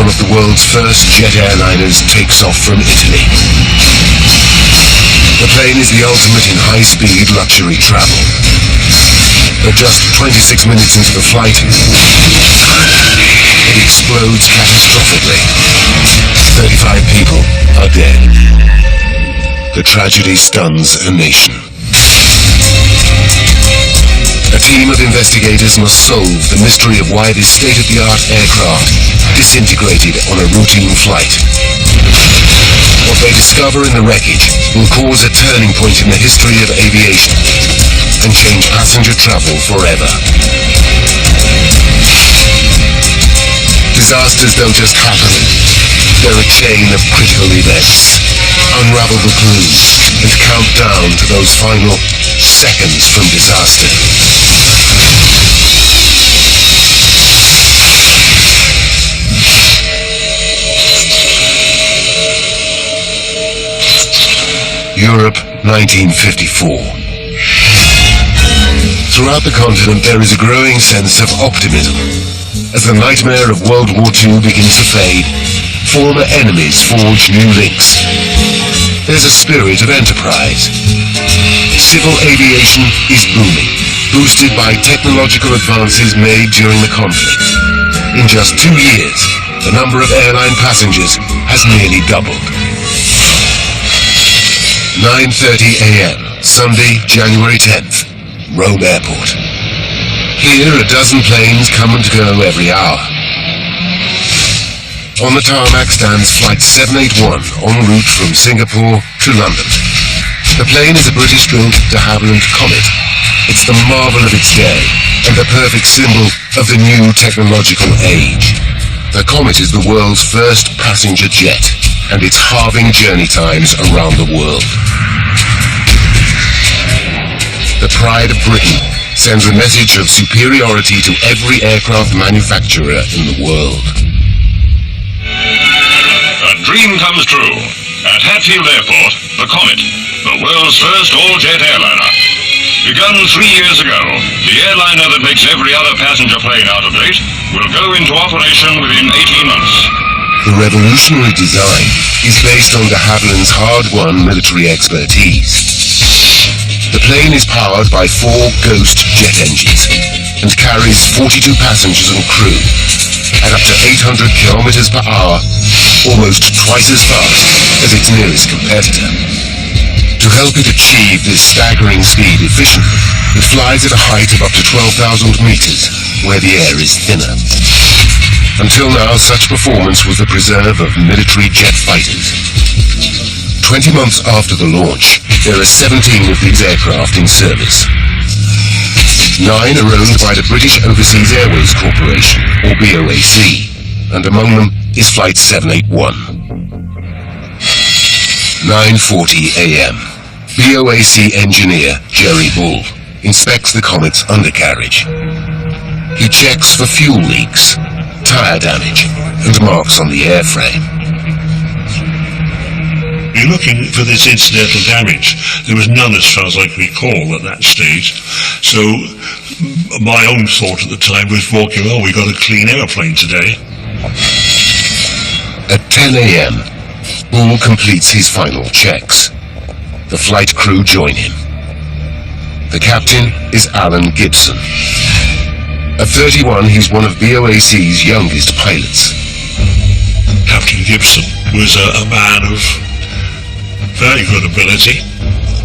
one of the world's first jet airliners takes off from Italy. The plane is the ultimate in high-speed luxury travel. But just 26 minutes into the flight, it explodes catastrophically. 35 people are dead. The tragedy stuns a nation. A team of investigators must solve the mystery of why this state-of-the-art aircraft disintegrated on a routine flight. What they discover in the wreckage will cause a turning point in the history of aviation and change passenger travel forever. Disasters don't just happen. They're a chain of critical events. Unravel the clues and count down to those final seconds from disaster. Europe, 1954. Throughout the continent there is a growing sense of optimism. As the nightmare of World War II begins to fade, former enemies forge new links. There's a spirit of enterprise. Civil aviation is booming, boosted by technological advances made during the conflict. In just 2 years, the number of airline passengers has nearly doubled. 9:30 a.m., Sunday, January 10th, Rome Airport. Here, a dozen planes come and go every hour. On the tarmac stands Flight 781 en route from Singapore to London. The plane is a British-built de Havilland Comet. It's the marvel of its day and the perfect symbol of the new technological age. The Comet is the world's first passenger jet, and it's halving journey times around the world. The pride of Britain sends a message of superiority to every aircraft manufacturer in the world. A dream comes true. At Hatfield Airport, the Comet, the world's first all-jet airliner. Begun 3 years ago, the airliner that makes every other passenger plane out of date will go into operation within 18 months. The revolutionary design is based on de Havilland's hard-won military expertise. The plane is powered by 4 Ghost jet engines and carries 42 passengers and crew at up to 800 kilometers per hour, almost twice as fast as its nearest competitor. To help it achieve this staggering speed efficiently, it flies at a height of up to 12,000 meters, where the air is thinner. Until now, such performance was the preserve of military jet fighters. 20 months after the launch, there are 17 of these aircraft in service. 9 are owned by the British Overseas Airways Corporation, or BOAC, and among them is Flight 781. 9:40 a.m. BOAC engineer Jerry Bull inspects the Comet's undercarriage. He checks for fuel leaks, tire damage, and marks on the airframe. We're looking for this incidental damage. There was none as far as I can recall at that stage. So my own thought at the time was walking, oh, we got a clean airplane today. At 10 a.m., Bull completes his final checks. The flight crew join him. The captain is Alan Gibson. At 31, he's one of BOAC's youngest pilots. Captain Gibson was a man of very good ability,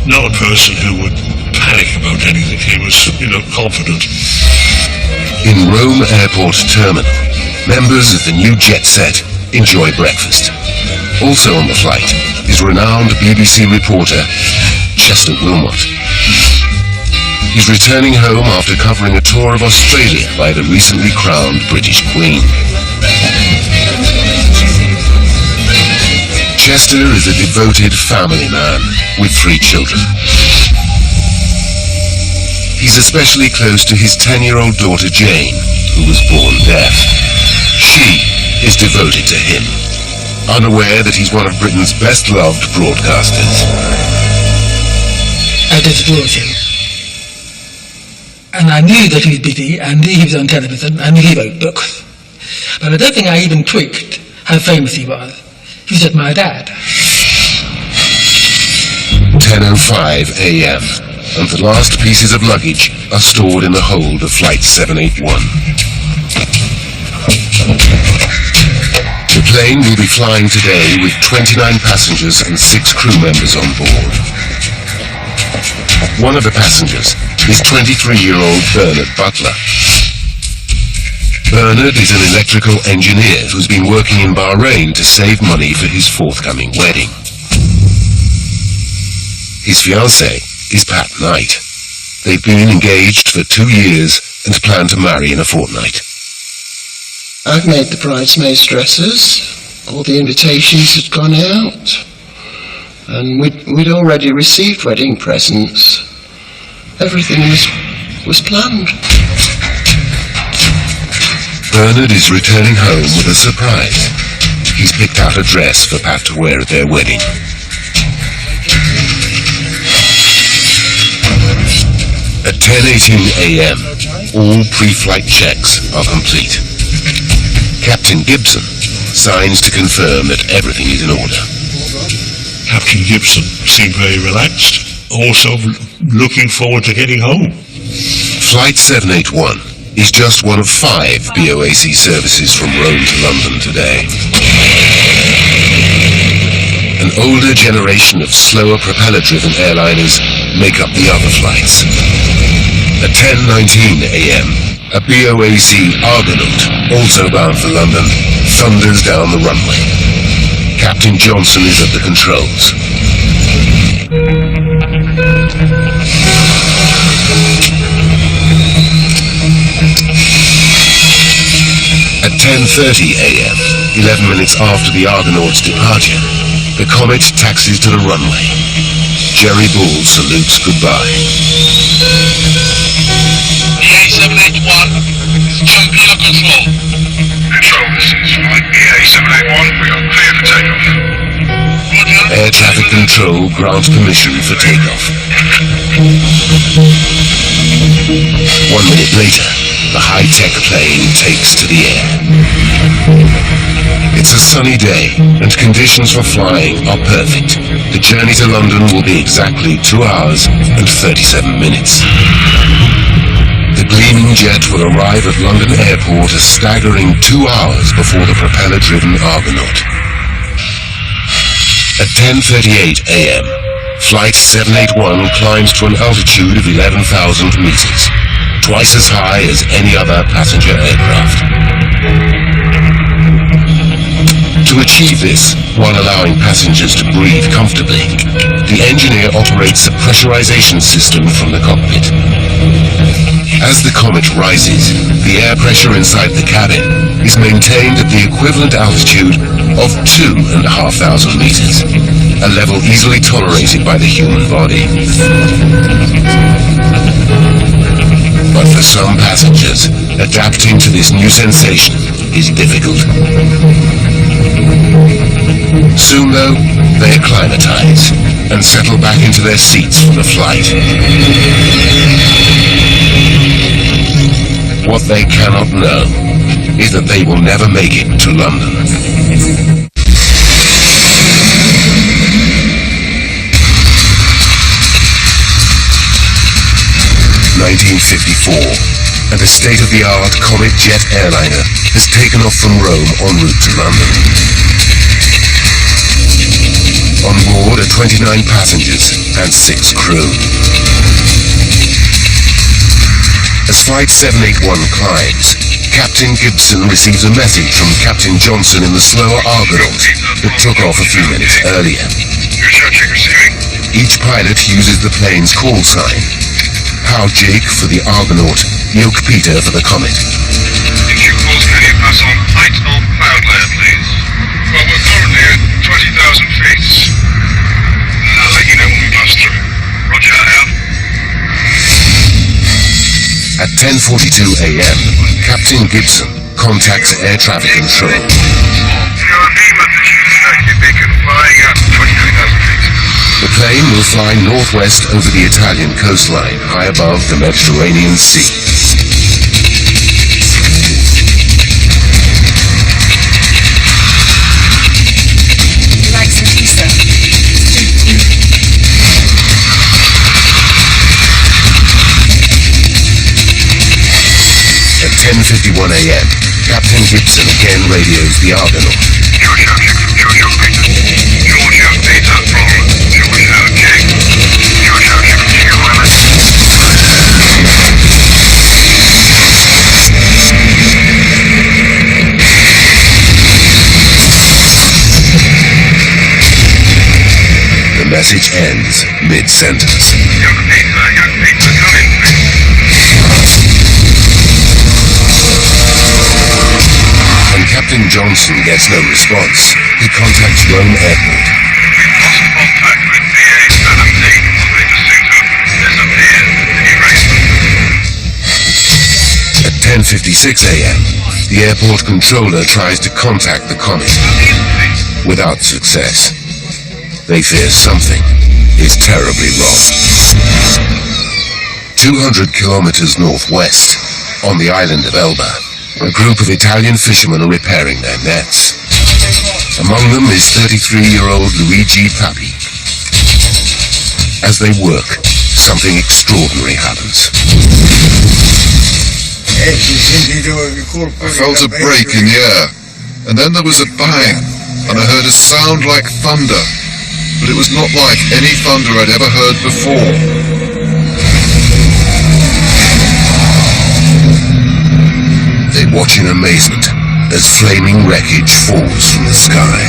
not a person who would panic about anything. He was, confident. In Rome Airport Terminal, members of the new jet set enjoy breakfast. Also on the flight is renowned BBC reporter Chester Wilmot. He's returning home after covering a tour of Australia by the recently crowned British Queen. Chester is a devoted family man with 3 children. He's especially close to his 10-year-old daughter Jane, who was born deaf. She is devoted to him, unaware that he's one of Britain's best-loved broadcasters. I just adored him. And I knew that he was busy, I knew he was on television, I knew he wrote books. But I don't think I even twigged how famous he was. He was just my dad. 10:05 a.m. and the last pieces of luggage are stored in the hold of Flight 781. The plane will be flying today with 29 passengers and 6 crew members on board. One of the passengers is 23-year-old Bernard Butler. Bernard is an electrical engineer who's been working in Bahrain to save money for his forthcoming wedding. His fiancée is Pat Knight. They've been engaged for 2 years and plan to marry in a fortnight. I've made the bridesmaids' dresses. All the invitations had gone out. And we'd already received wedding presents. Everything was planned. Bernard is returning home with a surprise. He's picked out a dress for Pat to wear at their wedding. At 10:18 a.m., all pre-flight checks are complete. Captain Gibson signs to confirm that everything is in order. Captain Gibson seemed very relaxed, also looking forward to getting home. Flight 781 is just one of 5 BOAC services from Rome to London today. An older generation of slower propeller-driven airliners make up the other flights. At 10:19 a.m., a BOAC Argonaut, also bound for London, thunders down the runway. Captain Johnson is at the controls. At 10:30 a.m., 11 minutes after the Argonaut's departure, the Comet taxis to the runway. Jerry Bull salutes goodbye. BA781, John Clear Control. Control, this is flight BA781. We are clear for takeoff. Roger. Air traffic control grants permission for takeoff. 1 minute later, the high-tech plane takes to the air. It's a sunny day, and conditions for flying are perfect. The journey to London will be exactly 2 hours and 37 minutes. The gleaming jet will arrive at London Airport a staggering 2 hours before the propeller-driven Argonaut. At 10:38 a.m., Flight 781 climbs to an altitude of 11,000 meters, twice as high as any other passenger aircraft. To achieve this, while allowing passengers to breathe comfortably, the engineer operates a pressurization system from the cockpit. As the Comet rises, the air pressure inside the cabin is maintained at the equivalent altitude of 2,500 meters, a level easily tolerated by the human body. But for some passengers, adapting to this new sensation is difficult. Soon, though, they acclimatize and settle back into their seats for the flight. What they cannot know is that they will never make it to London. (1954), and a state-of-the-art Comet jet airliner has taken off from Rome en route to London. On board are 29 passengers and 6 crew. As Flight 781 climbs, Captain Gibson receives a message from Captain Johnson in the slower Argonaut that took off a few minutes earlier. You're judging receiving. Each pilot uses the plane's call sign. Pow Jake for the Argonaut, Yoke Peter for the Comet. Issue calls, can you pass on height or cloud layer, please? Well, we're currently at 20,000 feet. I'll let you know when we pass through. Roger, out. At 10:42 a.m., Captain Gibson contacts air traffic control. Your VMAX is detected beacon flying at 23,000 feet. The plane will fly northwest over the Italian coastline, high above the Mediterranean Sea. 10:51 a.m., Captain Gibson again radios the Argonaut. Georgia Peter from Georgia King. Georgia King Women. The message ends mid-sentence. Young Peter, come in, please. When Captain Johnson gets no response, he contacts Rome Airport. We've lost contact with DA-17. Operator Suter disappeared. Erased. At 10:56 a.m., the airport controller tries to contact the Comet. Without success. They fear something is terribly wrong. 200 kilometers northwest, on the island of Elba, a group of Italian fishermen are repairing their nets. Among them is 33-year-old Luigi Papi. As they work, something extraordinary happens. I felt a break in the air, and then there was a bang, and I heard a sound like thunder, but it was not like any thunder I'd ever heard before. They watch in amazement as flaming wreckage falls from the sky.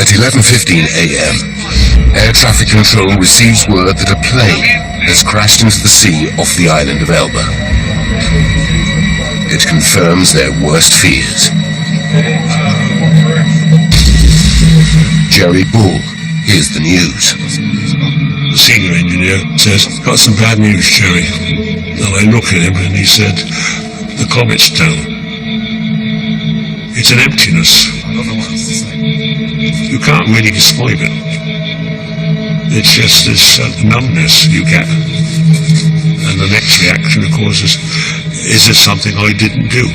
At 11:15 a.m., air traffic control receives word that a plane has crashed into the sea off the island of Elba. It confirms their worst fears. Jerry Bull hears the news. The senior engineer says, "Got some bad news, Jerry." And I look at him and he said, "The Comet's down. It's an emptiness. You can't really describe it. It's just this numbness you get." And the next reaction, of course, is it something I didn't do?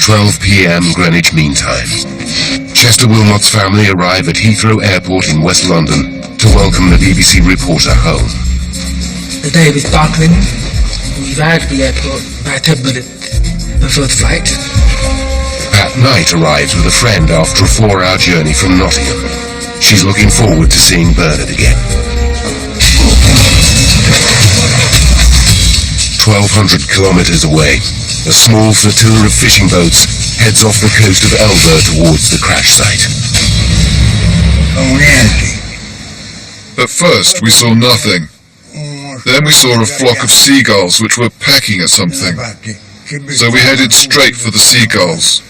12 p.m. Greenwich Mean Time. Chester Wilmot's family arrive at Heathrow Airport in West London to welcome the BBC reporter home. The day was darkening. We arrived at the airport about 10 minutes before the flight. Pat Knight arrives with a friend after a 4-hour journey from Nottingham. She's looking forward to seeing Bernard again. 1,200 kilometers away, a small flotilla of fishing boats heads off the coast of Elba towards the crash site. At first, we saw nothing. Then we saw a flock of seagulls which were pecking at something. So we headed straight for the seagulls.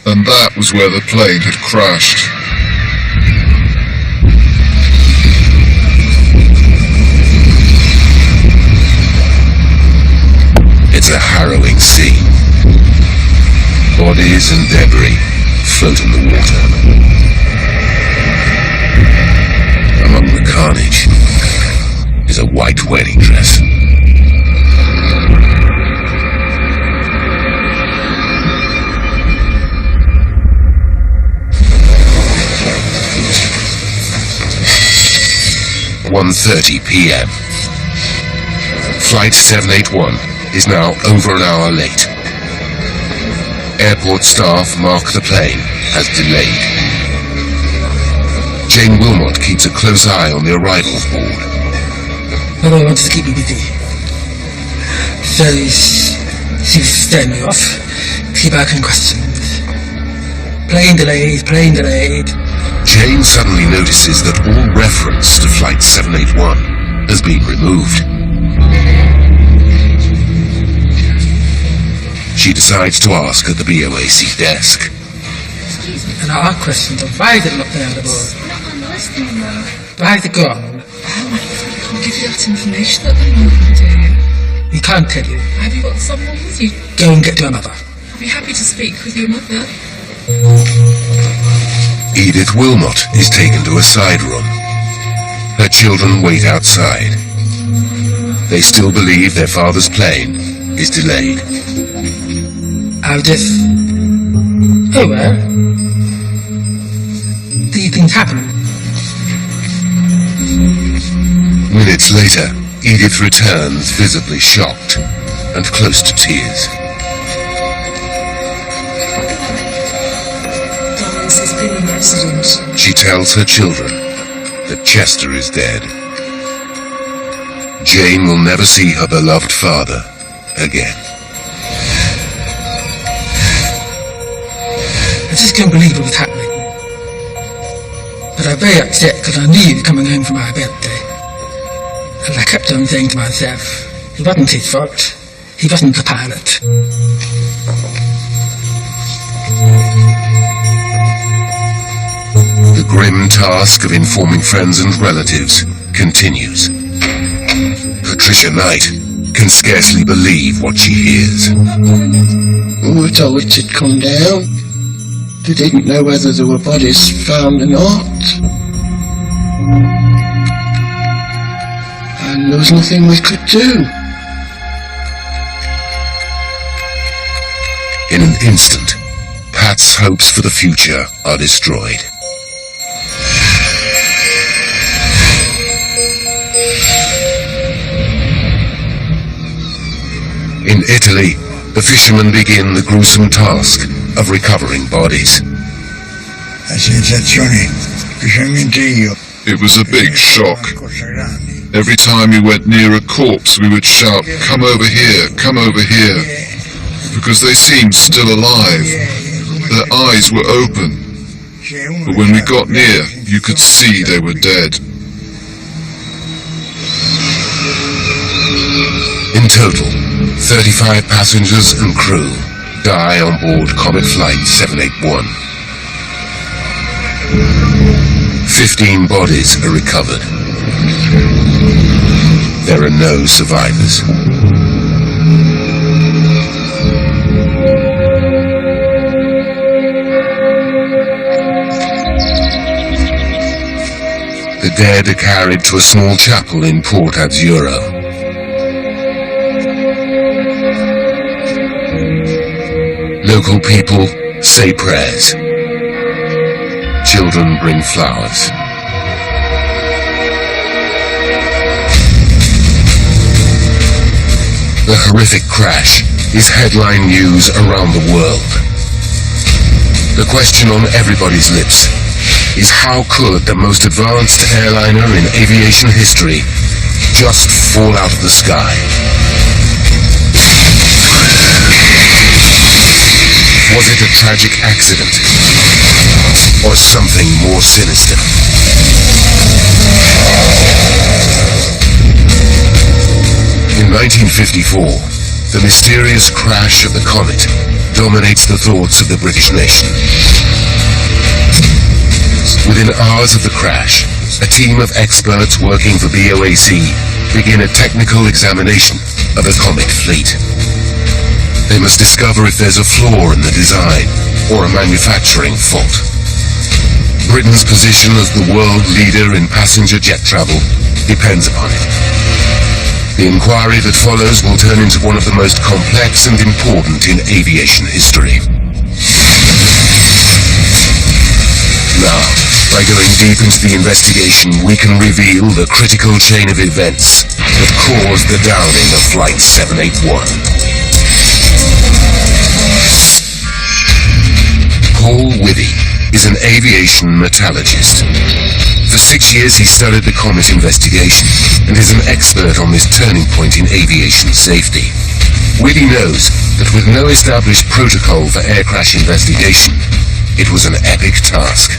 And that was where the plane had crashed. It's a harrowing scene. Bodies and debris float in the water. Among the carnage is a white wedding dress. at 1:30 p.m. Flight 781 is now over an hour late. Airport staff mark the plane as delayed. Jane Wilmot keeps a close eye on the arrivals board. Mother wants to keep me busy. So she's staying me off. Keep asking questions. Plane delayed, plane delayed. Jane suddenly notices that all reference to Flight 781 has been removed. She decides to ask at the BOAC desk. And I ask questions of why is it not there on the board? Why is it gone? I can't give you that information at the moment, do you? We can't tell you. Have you got someone with you? Go and get your mother. I'll be happy to speak with your mother. Edith Wilmot is taken to a side room. Her children wait outside. They still believe their father's plane is delayed. I'll just... Oh well. The things happen. Minutes later, Edith returns visibly shocked and close to tears. Darlings, there's been an accident. She tells her children that Chester is dead. Jane will never see her beloved father again. I just couldn't believe it was happening. But I was very upset because I knew he was coming home for my birthday. And I kept on saying to myself, it wasn't his fault. He wasn't the pilot. The grim task of informing friends and relatives continues. Patricia Knight can scarcely believe what she hears. We were told it had come down. They didn't know whether there were bodies found or not. And there was nothing we could do. In an instant, Pat's hopes for the future are destroyed. In Italy, the fishermen begin the gruesome task of recovering bodies. It was a big shock. Every time we went near a corpse, we would shout, "Come over here, come over here," because they seemed still alive. Their eyes were open. But when we got near, you could see they were dead. In total, 35 passengers and crew die on board Comet Flight 781. 15 bodies are recovered. There are no survivors. The dead are carried to a small chapel in Port Azzurro. Local people say prayers. Children bring flowers. The horrific crash is headline news around the world. The question on everybody's lips is how could the most advanced airliner in aviation history just fall out of the sky? Was it a tragic accident? Or something more sinister? In 1954, the mysterious crash of the Comet dominates the thoughts of the British nation. Within hours of the crash, a team of experts working for BOAC begin a technical examination of the Comet fleet. They must discover if there's a flaw in the design or a manufacturing fault. Britain's position as the world leader in passenger jet travel depends upon it. The inquiry that follows will turn into one of the most complex and important in aviation history. Now, by going deep into the investigation, we can reveal the critical chain of events that caused the downing of Flight 781. Paul Whitty is an aviation metallurgist. For 6 years he studied the Comet investigation and is an expert on this turning point in aviation safety. Whitty knows that with no established protocol for air crash investigation, it was an epic task.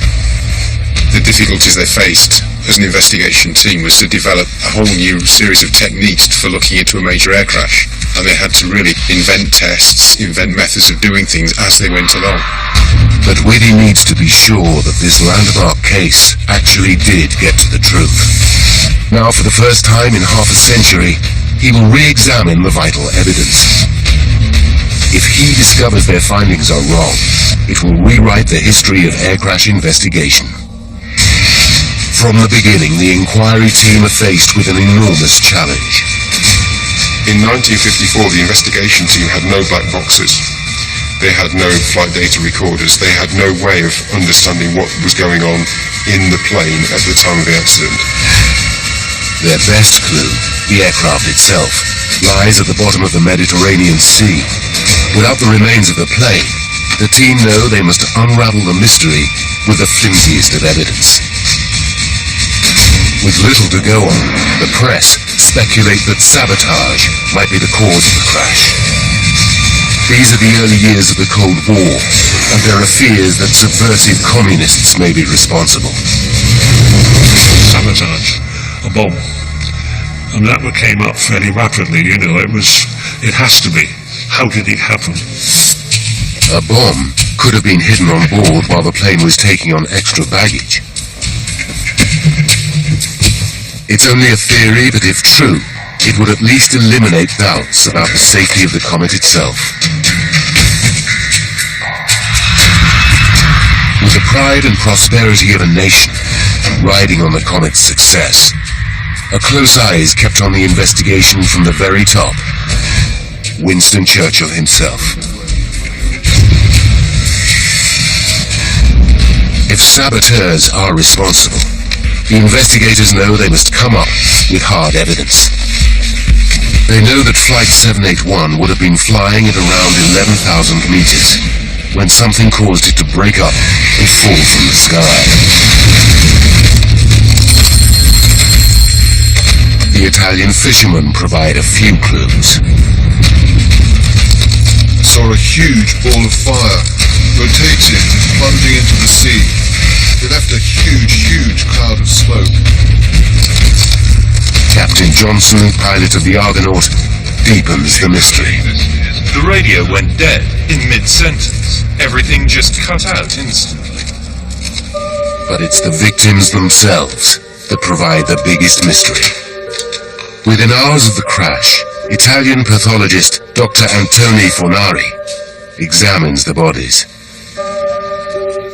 The difficulties they faced as an investigation team was to develop a whole new series of techniques for looking into a major air crash. And they had to really invent tests, invent methods of doing things as they went along. But Whitty needs to be sure that this landmark case actually did get to the truth. Now, for the first time in half a century, he will re-examine the vital evidence. If he discovers their findings are wrong, it will rewrite the history of air crash investigation. From the beginning, the inquiry team are faced with an enormous challenge. In 1954, the investigation team had no black boxes. They had no flight data recorders. They had no way of understanding what was going on in the plane at the time of the accident. Their best clue, the aircraft itself, lies at the bottom of the Mediterranean Sea. Without the remains of the plane, the team know they must unravel the mystery with the flimsiest of evidence. With little to go on, the press speculate that sabotage might be the cause of the crash. These are the early years of the Cold War, and there are fears that subversive communists may be responsible. Sabotage. A bomb. And that came up fairly rapidly, you know, it has to be. How did it happen? A bomb could have been hidden on board while the plane was taking on extra baggage. It's only a theory, but if true, it would at least eliminate doubts about the safety of the Comet itself. With the pride and prosperity of a nation riding on the Comet's success, a close eye is kept on the investigation from the very top. Winston Churchill himself. If saboteurs are responsible, the investigators know they must come up with hard evidence. They know that Flight 781 would have been flying at around 11,000 meters when something caused it to break up and fall from the sky. The Italian fishermen provide a few clues. Saw a huge ball of fire, rotating, plunging into the sea. It left a huge cloud of smoke. Captain Johnson, pilot of the Argonaut, deepens the mystery. The radio went dead in mid-sentence. Everything just cut out instantly. But it's the victims themselves that provide the biggest mystery. Within hours of the crash, Italian pathologist Dr. Antoni Fornari examines the bodies.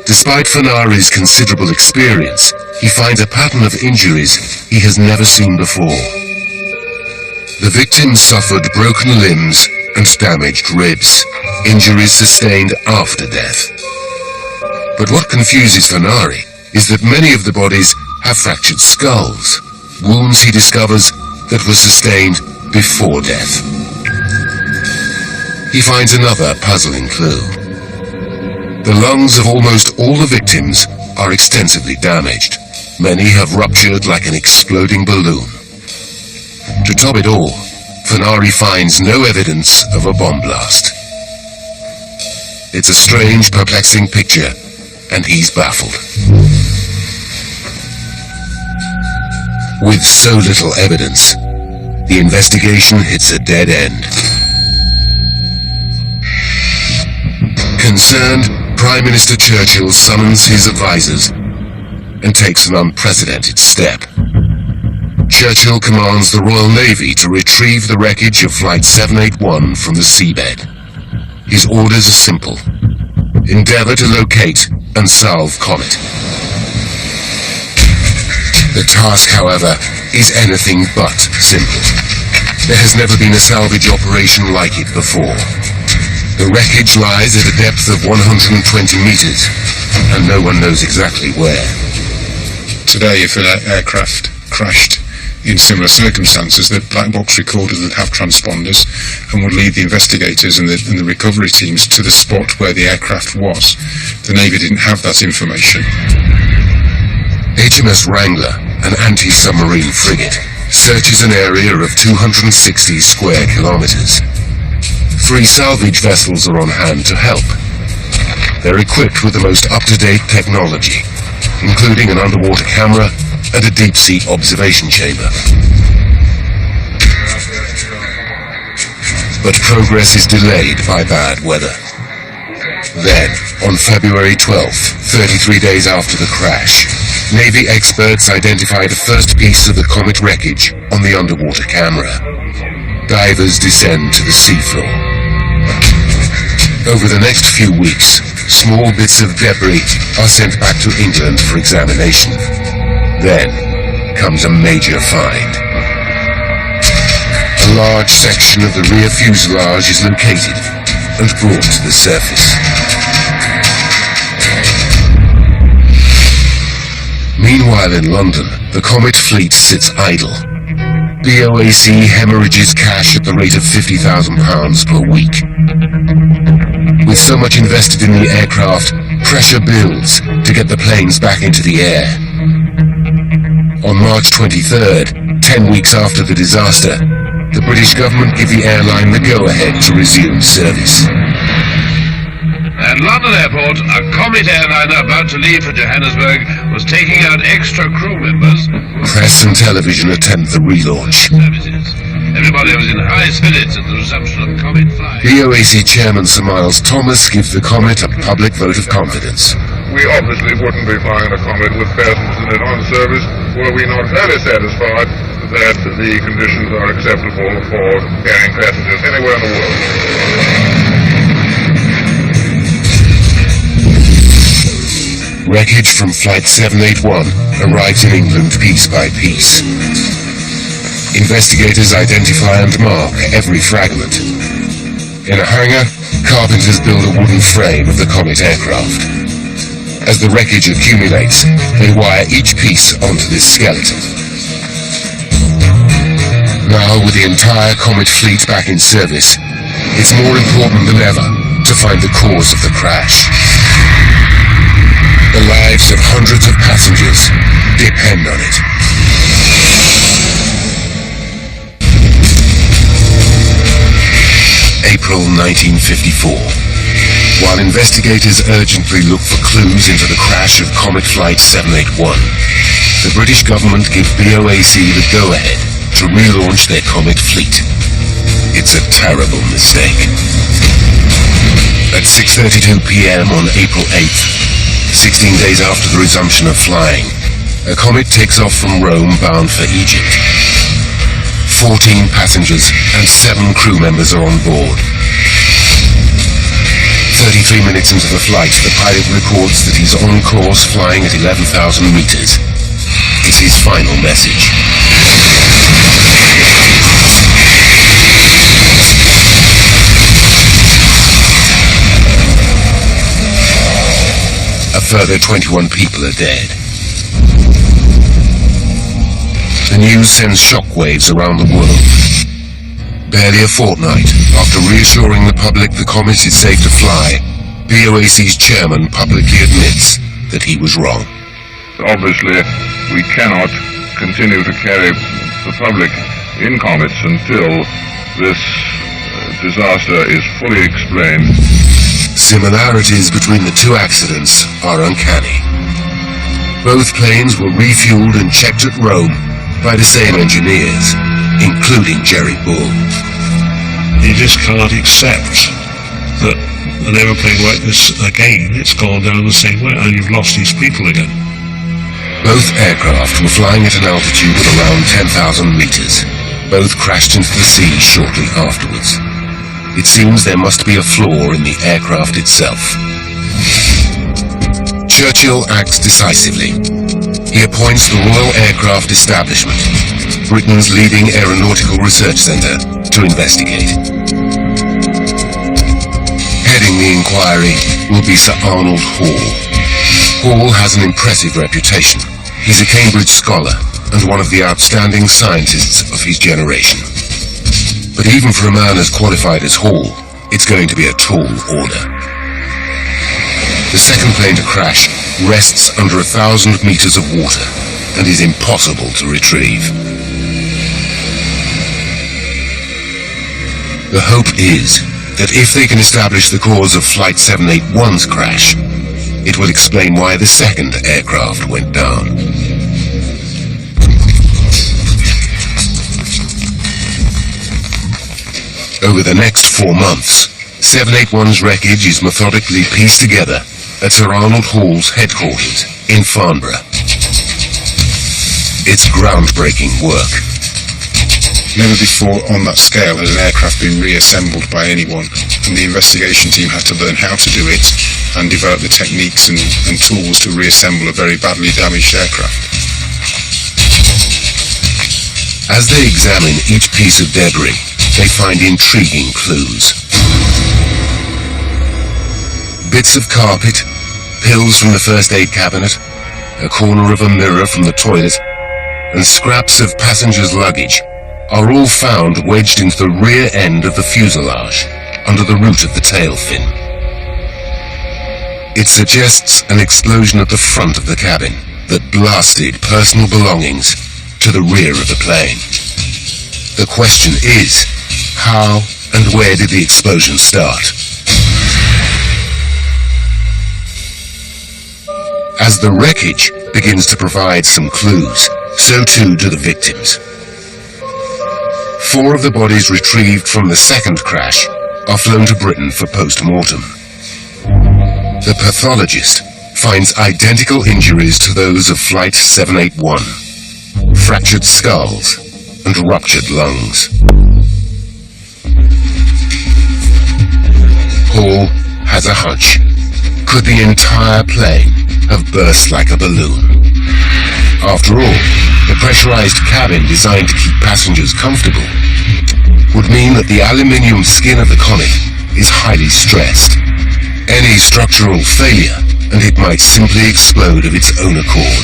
Despite Fornari's considerable experience, he finds a pattern of injuries he has never seen before. The victims suffered broken limbs and damaged ribs, injuries sustained after death. But what confuses Fornari is that many of the bodies have fractured skulls, wounds he discovers that were sustained before death. He finds another puzzling clue. The lungs of almost all the victims are extensively damaged. Many have ruptured like an exploding balloon. To top it all, Fornari finds no evidence of a bomb blast. It's a strange, perplexing picture, and he's baffled. With so little evidence, the investigation hits a dead end. Concerned, Prime Minister Churchill summons his advisors and takes an unprecedented step. Churchill commands the Royal Navy to retrieve the wreckage of Flight 781 from the seabed. His orders are simple. Endeavour to locate and solve Comet. The task, however, is anything but simple. There has never been a salvage operation like it before. The wreckage lies at a depth of 120 meters, and no one knows exactly where. Today, if an aircraft crashed in similar circumstances, the black box recorders would have transponders and would lead the investigators and the recovery teams to the spot where the aircraft was. The Navy didn't have that information. HMS Wrangler, an anti-submarine frigate, searches an area of 260 square kilometers. 3 salvage vessels are on hand to help. They're equipped with the most up-to-date technology, including an underwater camera and a deep-sea observation chamber. But progress is delayed by bad weather. Then, on February 12th, 33 days after the crash, Navy experts identify the first piece of the Comet wreckage on the underwater camera. Divers descend to the seafloor. Over the next few weeks, small bits of debris are sent back to England for examination. Then comes a major find. A large section of the rear fuselage is located, and brought to the surface. Meanwhile in London, the Comet fleet sits idle. BOAC hemorrhages cash at the rate of £50,000 per week. With so much invested in the aircraft, pressure builds to get the planes back into the air. On March 23rd, 10 weeks after the disaster, the British government give the airline the go-ahead to resume service. At London Airport, a Comet airliner about to leave for Johannesburg was taking out extra crew members. Press and television attempt the relaunch. Everybody was in high spirits at the resumption of Comet flight. BOAC Chairman Sir Miles Thomas gives the Comet a public vote of confidence. We obviously wouldn't be flying a Comet with passengers in it on service were we not fairly satisfied that the conditions are acceptable for carrying passengers anywhere in the world. Wreckage from Flight 781 arrives in England piece by piece. Investigators identify and mark every fragment. In a hangar, carpenters build a wooden frame of the Comet aircraft. As the wreckage accumulates, they wire each piece onto this skeleton. Now, with the entire Comet fleet back in service, it's more important than ever to find the cause of the crash. The lives of hundreds of passengers depend on it. April 1954. While investigators urgently look for clues into the crash of Comet Flight 781, the British government give BOAC the go-ahead to relaunch their Comet fleet. It's a terrible mistake. At 6:32 p.m. on April 8th, 16 days after the resumption of flying, a Comet takes off from Rome bound for Egypt. 14 passengers and 7 crew members are on board. 33 minutes into the flight, the pilot records that he's on course flying at 11,000 meters. It's his final message. A further 21 people are dead. The news sends shockwaves around the world. Barely a fortnight after reassuring the public the Comet is safe to fly, BOAC's chairman publicly admits that he was wrong. Obviously, we cannot continue to carry the public in Comets until this disaster is fully explained. Similarities between the two accidents are uncanny. Both planes were refueled and checked at Rome by the same engineers, including Jerry Bull. You just can't accept that an aeroplane like this again, it's gone down the same way and you've lost these people again. Both aircraft were flying at an altitude of around 10,000 meters. Both crashed into the sea shortly afterwards. It seems there must be a flaw in the aircraft itself. Churchill acts decisively. He appoints the Royal Aircraft Establishment, Britain's leading aeronautical research centre, to investigate. Heading the inquiry will be Sir Arnold Hall. Hall has an impressive reputation. He's a Cambridge scholar and one of the outstanding scientists of his generation. But even for a man as qualified as Hall, it's going to be a tall order. The second plane to crash rests under 1,000 meters of water and is impossible to retrieve. The hope is that if they can establish the cause of Flight 781's crash, it will explain why the second aircraft went down. Over the next 4 months, 781's wreckage is methodically pieced together at Sir Arnold Hall's headquarters in Farnborough. It's groundbreaking work. Never before on that scale has an aircraft been reassembled by anyone, and the investigation team had to learn how to do it and develop the techniques and tools to reassemble a very badly damaged aircraft. As they examine each piece of debris, they find intriguing clues. bits of carpet, pills from the first aid cabinet, a corner of a mirror from the toilet, and scraps of passengers' luggage are all found wedged into the rear end of the fuselage, under the root of the tail fin. It suggests an explosion at the front of the cabin that blasted personal belongings to the rear of the plane. The question is, how and where did the explosion start? As the wreckage begins to provide some clues, so too do the victims. 4 of the bodies retrieved from the second crash are flown to Britain for post-mortem. The pathologist finds identical injuries to those of Flight 781, fractured skulls and ruptured lungs. Paul has a hunch. Could the entire plane have burst like a balloon? After all, the pressurized cabin designed to keep passengers comfortable would mean that the aluminium skin of the Comet is highly stressed. Any structural failure, and it might simply explode of its own accord.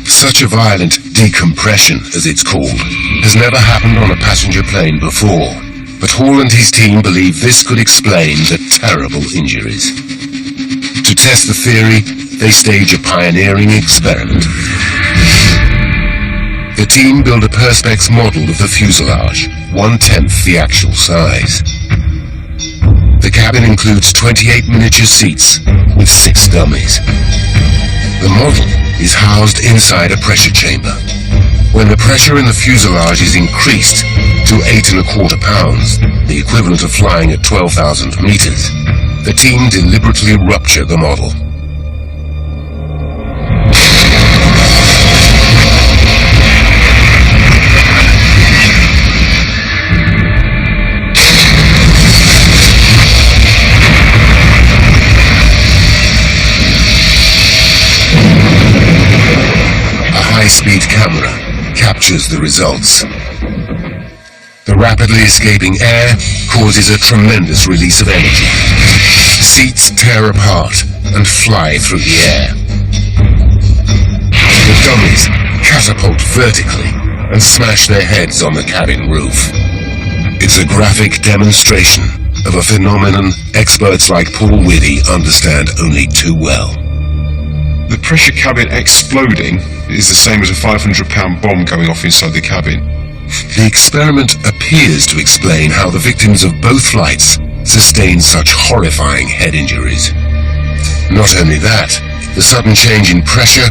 Such a violent decompression, as it's called, has never happened on a passenger plane before, but Hall and his team believe this could explain the terrible injuries. To test the theory, they stage a pioneering experiment. The team build a Perspex model of the fuselage, 1/10 the actual size. The cabin includes 28 miniature seats with 6 dummies. The model is housed inside a pressure chamber. When the pressure in the fuselage is increased to 8¼ pounds, the equivalent of flying at 12,000 meters, the team deliberately rupture the model. High-speed camera captures the results. The rapidly escaping air causes a tremendous release of energy. Seats tear apart and fly through the air. The dummies catapult vertically and smash their heads on the cabin roof. It's a graphic demonstration of a phenomenon experts like Paul Whitty understand only too well. The pressure cabin exploding is the same as a 500-pound bomb going off inside the cabin. The experiment appears to explain how the victims of both flights sustained such horrifying head injuries. Not only that, the sudden change in pressure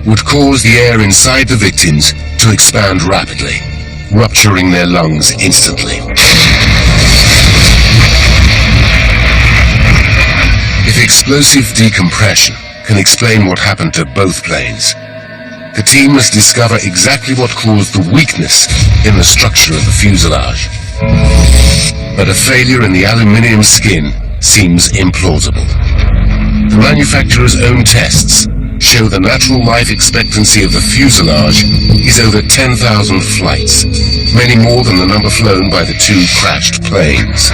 would cause the air inside the victims to expand rapidly, rupturing their lungs instantly. If explosive decompression can explain what happened to both planes, the team must discover exactly what caused the weakness in the structure of the fuselage. But a failure in the aluminium skin seems implausible. The manufacturer's own tests show the natural life expectancy of the fuselage is over 10,000 flights, many more than the number flown by the 2 crashed planes.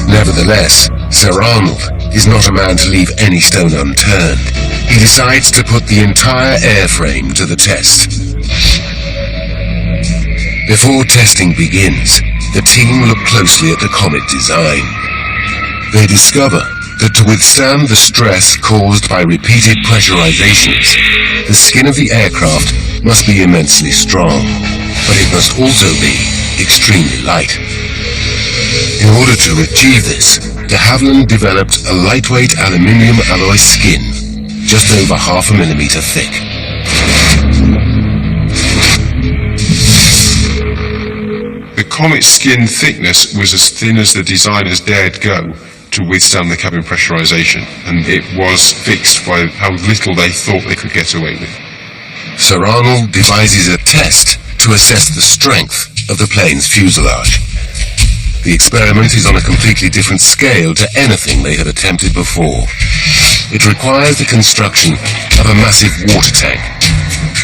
Nevertheless, Sir Arnold is not a man to leave any stone unturned. He decides to put the entire airframe to the test. Before testing begins, the team look closely at the Comet design. They discover that to withstand the stress caused by repeated pressurizations, the skin of the aircraft must be immensely strong, but it must also be extremely light. In order to achieve this, de Havilland developed a lightweight aluminium alloy skin, just over 0.5 millimeter thick. The Comet skin thickness was as thin as the designers dared go to withstand the cabin pressurization, and it was fixed by how little they thought they could get away with. Sir Arnold devises a test to assess the strength of the plane's fuselage. The experiment is on a completely different scale to anything they had attempted before. It requires the construction of a massive water tank,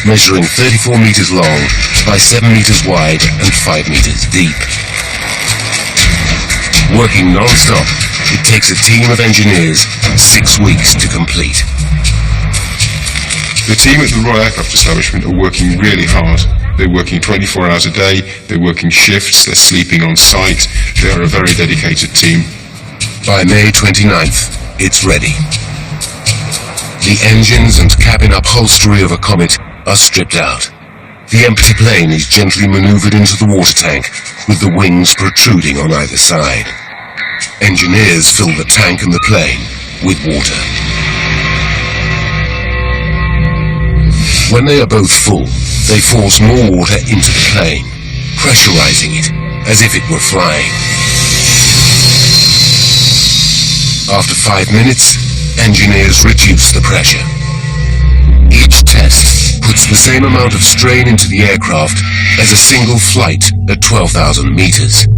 measuring 34 meters long by 7 meters wide and 5 meters deep. Working non-stop, it takes a team of engineers 6 weeks to complete. The team at the Royal Aircraft Establishment are working really hard. They're working 24 hours a day, they're working shifts, they're sleeping on site. They are a very dedicated team. By May 29th, it's ready. The engines and cabin upholstery of a Comet are stripped out. The empty plane is gently maneuvered into the water tank, with the wings protruding on either side. Engineers fill the tank and the plane with water. When they are both full, they force more water into the plane, pressurizing it as if it were flying. After 5 minutes, engineers reduce the pressure. Each test puts the same amount of strain into the aircraft as a single flight at 12,000 meters.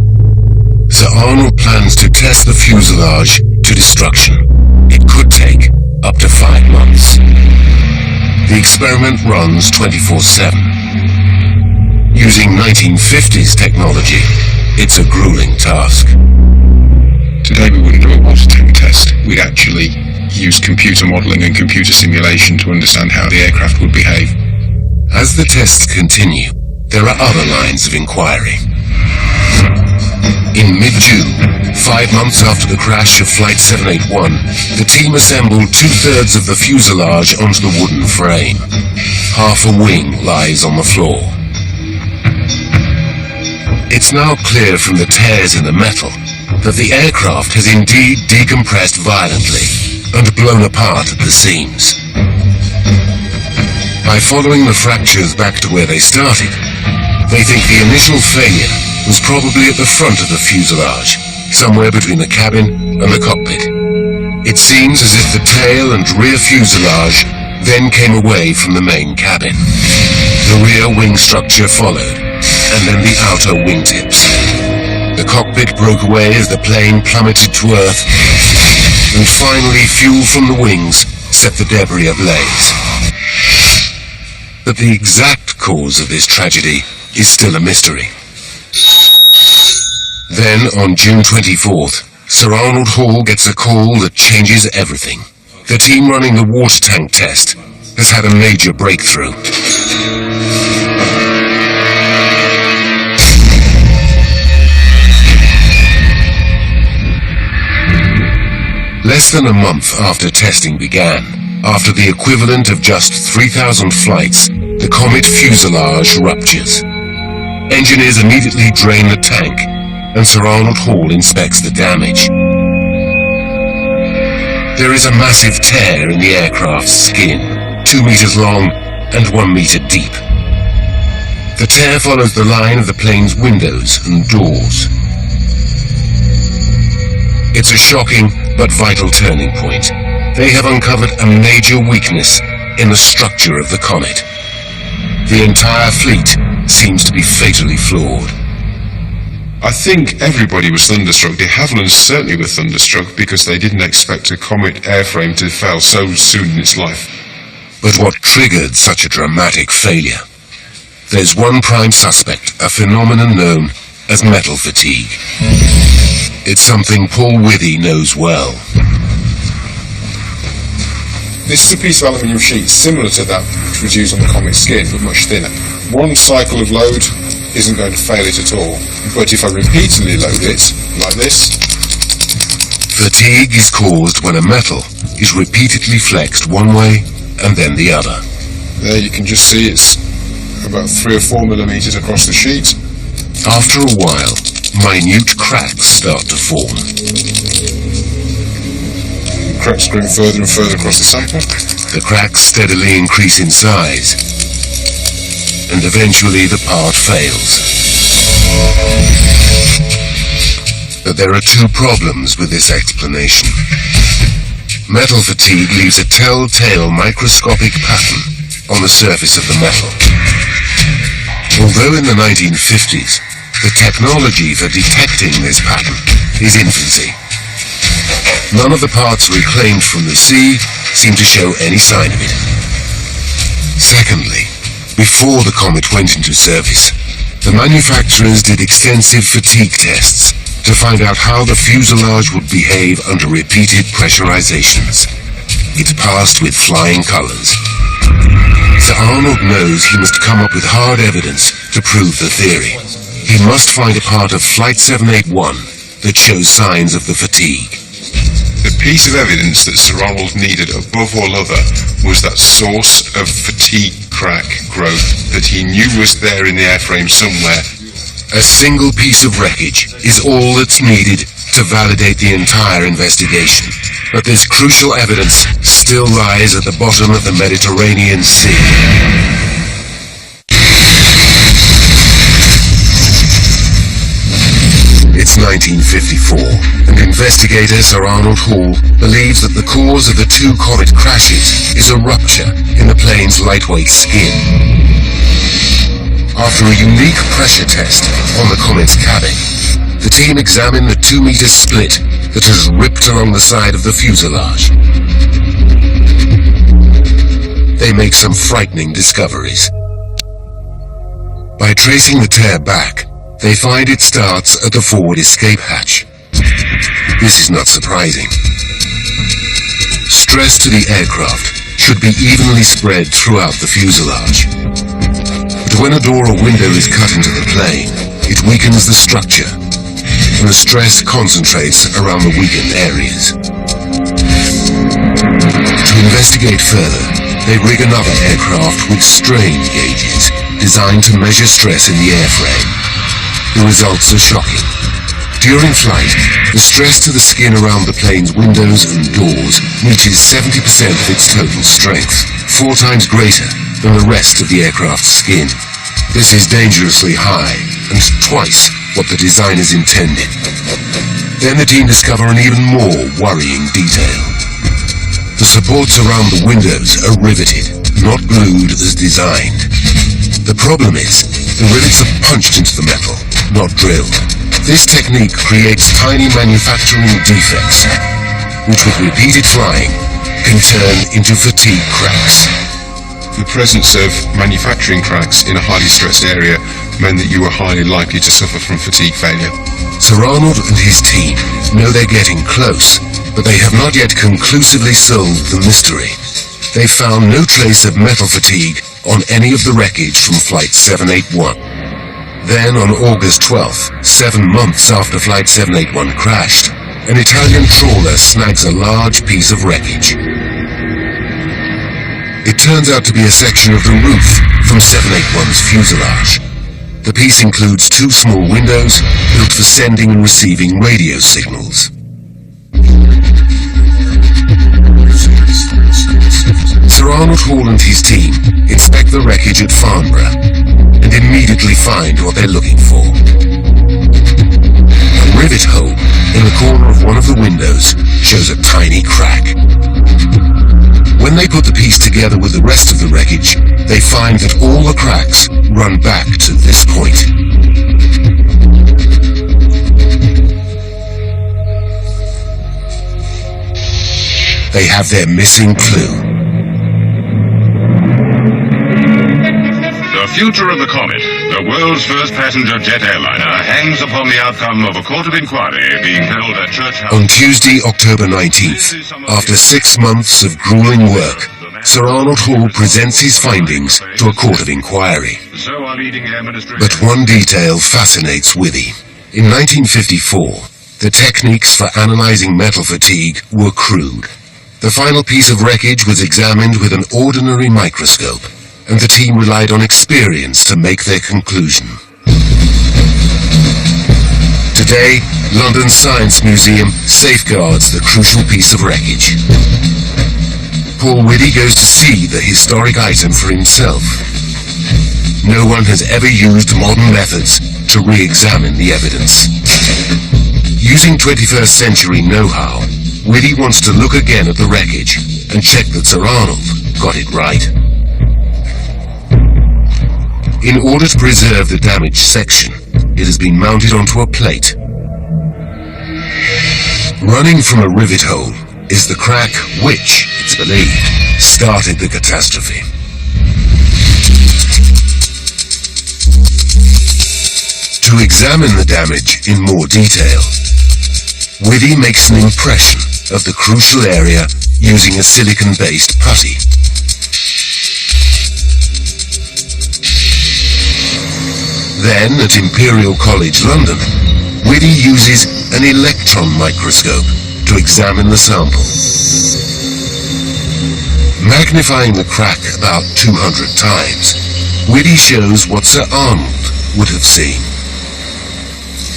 Sir Arnold plans to test the fuselage to destruction. It could take up to 5 months. The experiment runs 24/7. Using 1950s technology, it's a grueling task. Today we wouldn't do a water tank test. We'd actually use computer modelling and computer simulation to understand how the aircraft would behave. As the tests continue, there are other lines of inquiry. In mid-June, 5 months after the crash of Flight 781, the team assembled 2/3 of the fuselage onto the wooden frame. Half a wing lies on the floor. It's now clear from the tears in the metal that the aircraft has indeed decompressed violently and blown apart at the seams. By following the fractures back to where they started, they think the initial failure was probably at the front of the fuselage, somewhere between the cabin and the cockpit. It seems as if the tail and rear fuselage then came away from the main cabin. The rear wing structure followed, and then the outer wingtips. The cockpit broke away as the plane plummeted to Earth, and finally fuel from the wings set the debris ablaze. But the exact cause of this tragedy is still a mystery. Then, on June 24th, Sir Arnold Hall gets a call that changes everything. The team running the water tank test has had a major breakthrough. Less than a month after testing began, after the equivalent of just 3,000 flights, the Comet fuselage ruptures. Engineers immediately drain the tank, and Sir Arnold Hall inspects the damage. There is a massive tear in the aircraft's skin, 2 meters long and 1 meter deep. The tear follows the line of the plane's windows and doors. It's a shocking but vital turning point. They have uncovered a major weakness in the structure of the Comet. The entire fleet seems to be fatally flawed. I think everybody was thunderstruck. De Havilland certainly were thunderstruck because they didn't expect a Comet airframe to fail so soon in its life. But what triggered such a dramatic failure? There's one prime suspect, a phenomenon known as metal fatigue. It's something Paul Withy knows well. This is a piece of aluminium sheet similar to that which was used on the Comet skin, but much thinner. One cycle of load isn't going to fail it at all, but if I repeatedly load it, like this... Fatigue is caused when a metal is repeatedly flexed one way and then the other. There you can just see it's about 3 or 4 millimeters across the sheet. After a while, minute cracks start to form. Cracks growing further and further across the sample. The cracks steadily increase in size, and eventually the part fails. But there are 2 problems with this explanation. Metal fatigue leaves a telltale microscopic pattern on the surface of the metal. Although in the 1950s, the technology for detecting this pattern is infancy. None of the parts reclaimed from the sea seem to show any sign of it. Secondly, before the Comet went into service, the manufacturers did extensive fatigue tests to find out how the fuselage would behave under repeated pressurizations. It passed with flying colors. Sir Arnold knows he must come up with hard evidence to prove the theory. He must find a part of Flight 781 that shows signs of the fatigue. The piece of evidence that Sir Arnold needed above all other was that source of fatigue crack growth that he knew was there in the airframe somewhere. A single piece of wreckage is all that's needed to validate the entire investigation. But this crucial evidence still lies at the bottom of the Mediterranean Sea. It's 1954, and investigator Sir Arnold Hall believes that the cause of the two Comet crashes is a rupture in the plane's lightweight skin. After a unique pressure test on the Comet's cabin, the team examined the 2-meter split that has ripped along the side of the fuselage. They make some frightening discoveries. By tracing the tear back, they find it starts at the forward escape hatch. This is not surprising. Stress to the aircraft should be evenly spread throughout the fuselage. But when a door or window is cut into the plane, it weakens the structure, and the stress concentrates around the weakened areas. To investigate further, they rig another aircraft with strain gauges designed to measure stress in the airframe. The results are shocking. During flight, the stress to the skin around the plane's windows and doors reaches 70% of its total strength, 4 times greater than the rest of the aircraft's skin. This is dangerously high, and twice what the designers intended. Then the team discover an even more worrying detail. The supports around the windows are riveted, not glued as designed. The problem is, the rivets are punched into the metal, not drilled. This technique creates tiny manufacturing defects, which with repeated flying can turn into fatigue cracks. The presence of manufacturing cracks in a highly stressed area meant that you were highly likely to suffer from fatigue failure. Sir Arnold and his team know they're getting close, but they have not yet conclusively solved the mystery. They found no trace of metal fatigue on any of the wreckage from Flight 781. Then on August 12th, 7 months after Flight 781 crashed, an Italian trawler snags a large piece of wreckage. It turns out to be a section of the roof from 781's fuselage. The piece includes 2 small windows built for sending and receiving radio signals. Sir Arnold Hall and his team inspect the wreckage at Farnborough and immediately find what they're looking for. A rivet hole in the corner of one of the windows shows a tiny crack. When they put the piece together with the rest of the wreckage, they find that all the cracks run back to this point. They have their missing clue. The future of the Comet, the world's first passenger jet airliner, hangs upon the outcome of a court of inquiry being held at Church House. On Tuesday, October 19th, after 6 months of grueling work, Sir Arnold Hall presents his findings to a court of inquiry. But one detail fascinates Withy. In 1954, the techniques for analyzing metal fatigue were crude. The final piece of wreckage was examined with an ordinary microscope, and the team relied on experience to make their conclusion. Today, London's Science Museum safeguards the crucial piece of wreckage. Paul Withy goes to see the historic item for himself. No one has ever used modern methods to re-examine the evidence. Using 21st century know-how, Withy wants to look again at the wreckage and check that Sir Arnold got it right. In order to preserve the damaged section, it has been mounted onto a plate. Running from a rivet hole is the crack which, it's believed, started the catastrophe. To examine the damage in more detail, Whitty makes an impression of the crucial area using a silicon-based putty. Then, at Imperial College London, Whitty uses an electron microscope to examine the sample. Magnifying the crack about 200 times, Whitty shows what Sir Arnold would have seen.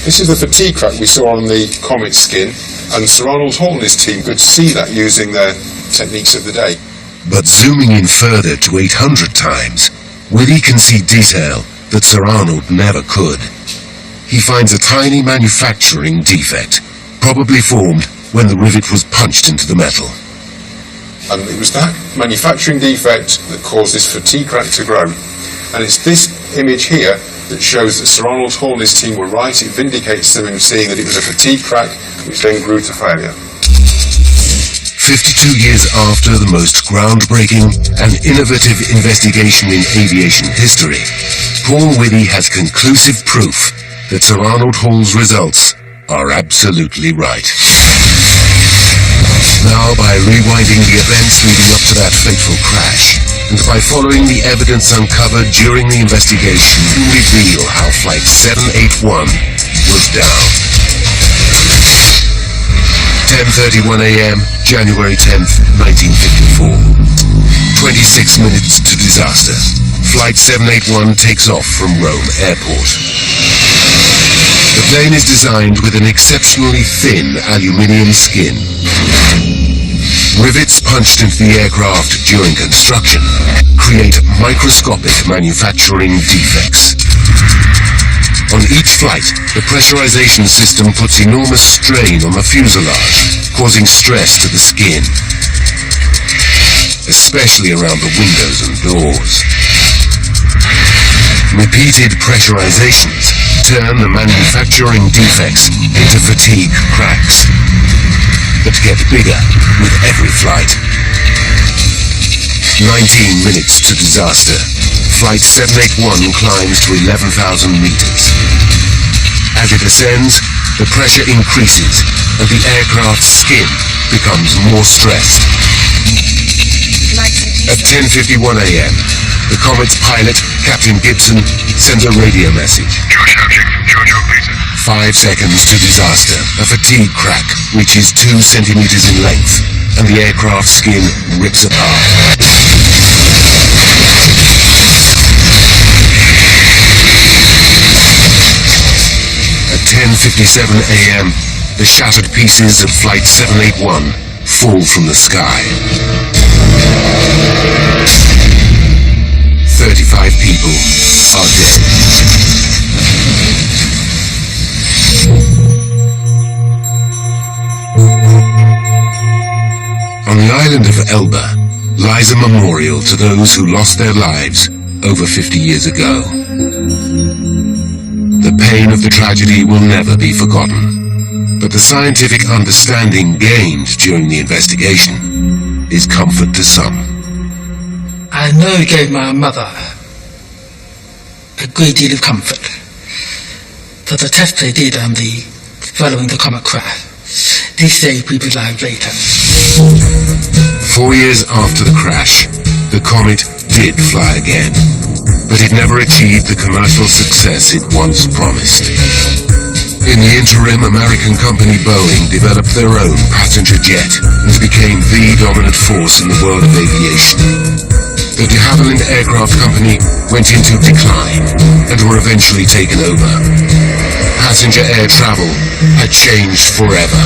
This is the fatigue crack we saw on the Comet skin, and Sir Arnold Hall and his team could see that using their techniques of the day. But zooming in further to 800 times, Whitty can see detail that Sir Arnold never could. He finds a tiny manufacturing defect, probably formed when the rivet was punched into the metal. And it was that manufacturing defect that caused this fatigue crack to grow. And it's this image here that shows that Sir Arnold Hall and his team were right. It vindicates them in seeing that it was a fatigue crack which then grew to failure. 52 years after the most groundbreaking and innovative investigation in aviation history, Paul Whitty has conclusive proof that Sir Arnold Hall's results are absolutely right. Now, by rewinding the events leading up to that fateful crash, and by following the evidence uncovered during the investigation, we reveal how Flight 781 was down. 10:31 a.m., January 10th, 1954. 26 minutes to disaster. Flight 781 takes off from Rome Airport. The plane is designed with an exceptionally thin aluminium skin. Rivets punched into the aircraft during construction create microscopic manufacturing defects. On each flight, the pressurization system puts enormous strain on the fuselage, causing stress to the skin, especially around the windows and doors. Repeated pressurizations turn the manufacturing defects into fatigue cracks that get bigger with every flight. 19 minutes to disaster. Flight 781 climbs to 11,000 meters. As it ascends, the pressure increases and the aircraft's skin becomes more stressed. At 10:51 a.m., the Comet's pilot, Captain Gibson, sends a radio message. 5 seconds to disaster. A fatigue crack reaches 2 centimeters in length, and the aircraft skin rips apart. At 10:57 a.m., the shattered pieces of Flight 781 fall from the sky. 35 people are dead. On the island of Elba lies a memorial to those who lost their lives over 50 years ago. The pain of the tragedy will never be forgotten, but the scientific understanding gained during the investigation is comfort to some. I know it gave my mother a great deal of comfort for the test they did on the following the Comet crash. They saved people's lives later. 4 years after the crash, the Comet did fly again, but it never achieved the commercial success it once promised. In the interim, American company Boeing developed their own passenger jet and became the dominant force in the world of aviation. The de Havilland Aircraft Company went into decline and were eventually taken over. Passenger air travel had changed forever.